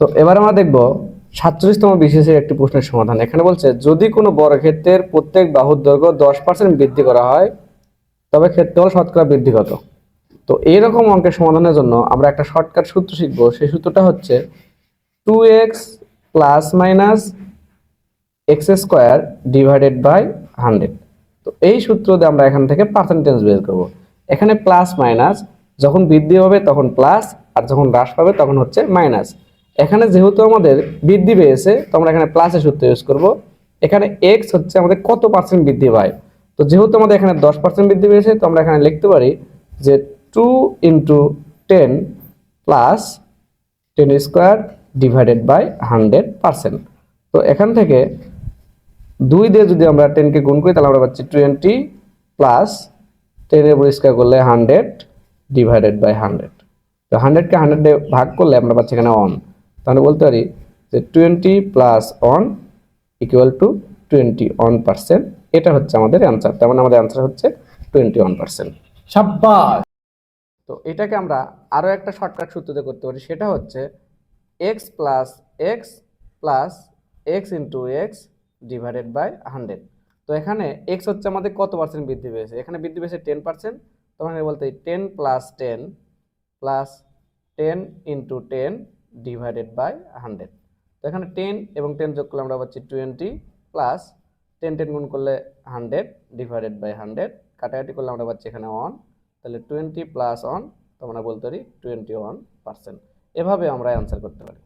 তো এবার আমরা দেখব 47তম বিসিএস একটি প্রশ্নের সমাধান। এখানে বলছে যদি কোনো বর্গক্ষেত্রের প্রত্যেক বাহুর দৈর্ঘ্য 10% বৃদ্ধি করা হয় তবে ক্ষেত্রফল শতকরা বৃদ্ধি কত। তো এইরকম অঙ্কের সমাধানের জন্য আমরা একটা শর্টকাট সূত্র শিখব। সেই সূত্রটা হচ্ছে 2x plus minus x square divided by 100। তো এই সূত্র দিয়ে আমরা এখান থেকে পার্সেন্টেজ বের করব। এখানে প্লাস মাইনাস যখন বৃদ্ধি হবে তখন প্লাস, আর যখন হ্রাস পাবে তখন হচ্ছে মাইনাস। এখানে যেহেতু আমাদের বৃদ্ধি পেয়েছে তো আমরা এখানে প্লাসের সূত্র ইউজ করব। এখানে এক্স হচ্ছে আমাদের কত পার্সেন্ট বৃদ্ধি পায়। তো যেহেতু আমাদের এখানে 10% বৃদ্ধি পেয়েছে তো আমরা এখানে লিখতে পারি যে 2 into 10 plus 10 square divided by 100%। তো এখান থেকে 2 দিয়ে যদি আমরা 10 কে গুণ করি তাহলে আমরা পাচ্ছি 20 প্লাস 10 এর উপর স্কয়ার করলে 100 ডিভাইডেড বাই 100। তো 100 কে 100 দিয়ে ভাগ করলে আমরা পাচ্ছি এখানে 1। তাহলে বলতে পারি যে 20 প্লাস 1 ইকুয়াল টু 21%। এটা হচ্ছে আমাদের অ্যানসার। তার মানে আমাদের অ্যানসার হচ্ছে 21%। সাব্বাস। তো এটাকে আমরা আরো একটা শর্টকাট সূত্রতে করতে পারি, সেটা হচ্ছে x plus x plus x into x divided by 100। তো এখানে এক্স হচ্ছে আমাদের কত পার্সেন্ট বৃদ্ধি পেয়েছে, এখানে বৃদ্ধি পেয়েছে 10%। তখন বলতে 10 plus 10 plus 10 into 10 divided by 100। তো এখানে 10 এবং 10 যোগ করলে আমরা পাচ্ছি 20 প্লাস 10 10 গুণ করলে 100 ডিভাইডেড বাই 100, কাটাকাটি করলে আমরা পাচ্ছি এখানে 1। তাহলে 20 প্লাস 1 তো আমরা বলতে পারি 21%। এভাবে আমরা অ্যান্সার করতে পারি।